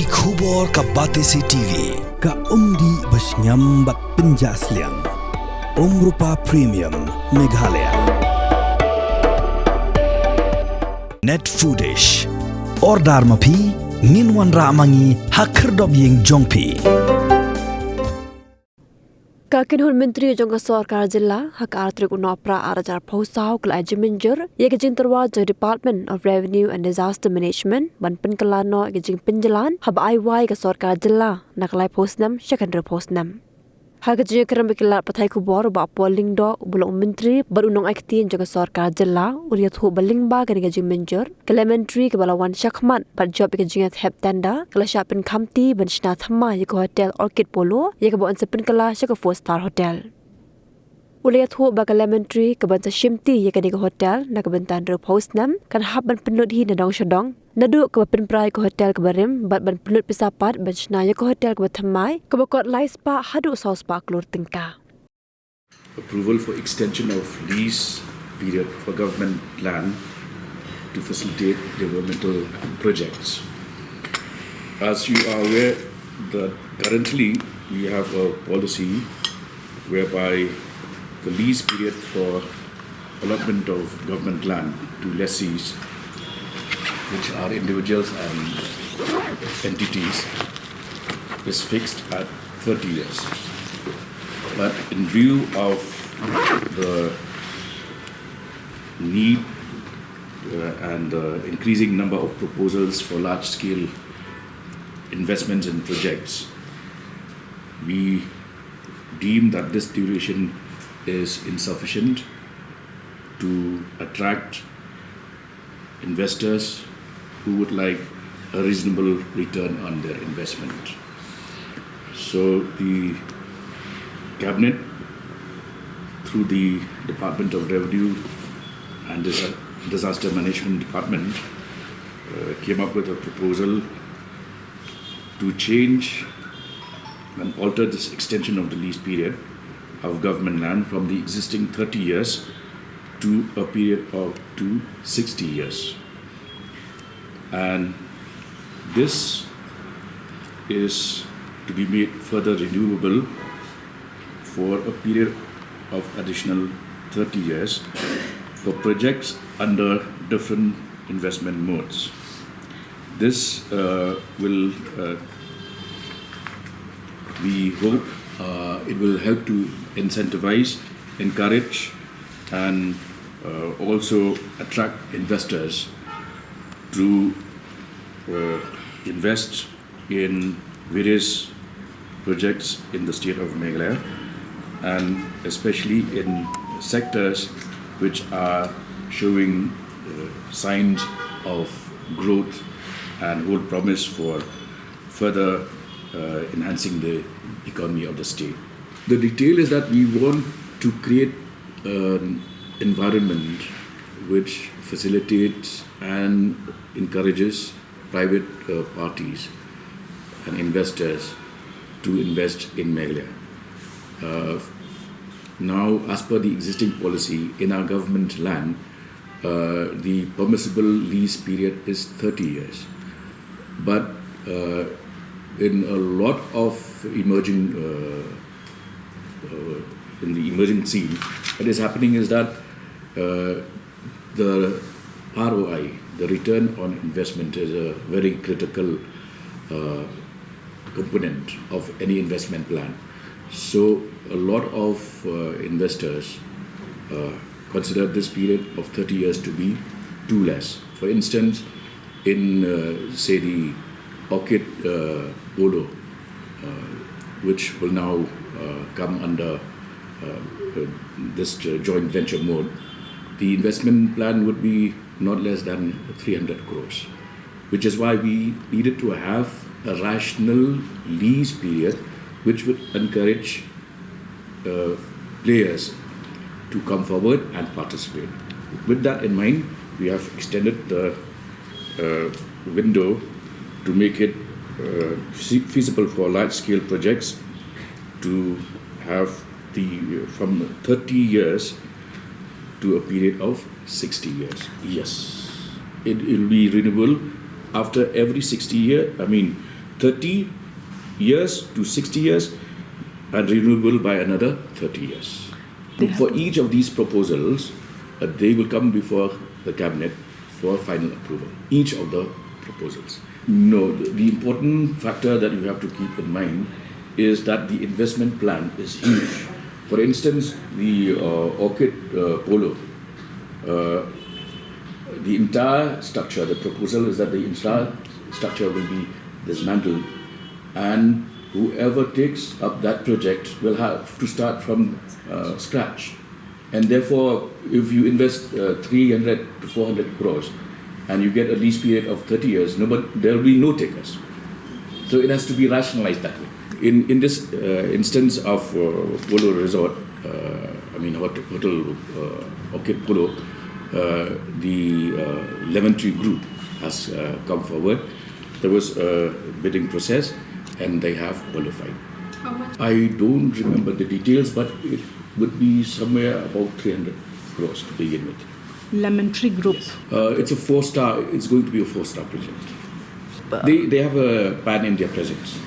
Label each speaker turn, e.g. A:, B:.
A: Ki khubor ka Batesi TV
B: ka umdi basnyam bat penjaslian Rupa Premium Meghalaya
A: Net Foodish Ordar mapi Minwan ramangi Hakerdob ying jongpi
C: Kakin hun menteri jongka sarkar jilla hak artrik unopra arajar pausau kelai jemenjer yekejing terwa jeng Department of Revenue and Disaster Management ban Pynkylla no yekejing penjalan hab aiwai ke sarkar jilla nakalai posnam syakandra posnam Hakejing kerem bikilat patai kubor ba polling do bulong menteri berunong aktin jongka sarkar jilla uliat hu balingba ke yekejing menjer ke Lemontree ke balawan syakmat par job yekejing hep tanda kala syapin kamti ban shna thamma yek hotel Orchid Polo yek bo anse Pynkylla syaka 4-star hotel Uliat hu ba ke Lemontree ke ban shimti yek ke hotel na ke bentan ro postnam kan hab ban Pynlut hi na dong syadong Nadu ke penprai ke hotel ke barim bat ban Pynlut pisapat ban shnaya ke hotel ke bathamai ke bakot lai spa hadu saus spa Klur tingka
D: Approval for extension of lease period for government land to facilitate developmental projects. As you are aware that currently we have a policy whereby the lease period for allotment of government land to lessees, which are individuals and entities, is fixed at 30 years. But in view of the need and the increasing number of proposals for large-scale investments in projects, we deem that this duration is insufficient to attract investors who would like a reasonable return on their investment. So the Cabinet, through the Department of Revenue and Disaster Management Department, came up with a proposal to change and alter this extension of the lease period of government land from the existing 30 years to a period of 60 years. And this is to be made further renewable for a period of additional 30 years for projects under different investment modes. This will, we hope, it will help to incentivize, encourage, and also attract investors to invest in various projects in the state of Meghalaya, and especially in sectors which are showing signs of growth and hold promise for further enhancing the economy of the state. The detail is that we want to create an environment which facilitates and encourages private parties and investors to invest in Meghalaya. Now, as per the existing policy in our government land, the permissible lease period is 30 years. But in a lot of emerging in the emerging scene, what is happening is that the ROI, the return on investment, is a very critical component of any investment plan. So a lot of investors consider this period of 30 years to be too less. For instance, in say the Orchid Polo, which will now come under this joint venture mode, the investment plan would be not less than 300 crores, which is why we needed to have a rational lease period which would encourage players to come forward and participate. With that in mind, we have extended the window to make it feasible for large-scale projects to have from 30 years to a period of 60 years. Yes, it will be renewable after every 60 years. I mean, 30 years to 60 years and renewable by another 30 years. For each of these proposals, they will come before the cabinet for final approval. Each of the proposals. No, the important factor that you have to keep in mind is that the investment plan is huge. For instance, the Orchid Polo, the entire structure, the proposal is that the entire structure will be dismantled, and whoever takes up that project will have to start from scratch. And therefore, if you invest 300 to 400 crores and you get a lease period of 30 years, there will be no takers. So it has to be rationalized that way. In this instance of Polo Resort, Hotel Orchid Polo, the Lemontree group has come forward. There was a bidding process and they have qualified.
E: How much?
D: I don't remember the details, but it would be somewhere about 300 crores to begin with.
E: Lemontree Group.
D: It's a 4-star. It's going to be a 4-star project. They have a pan-India presence.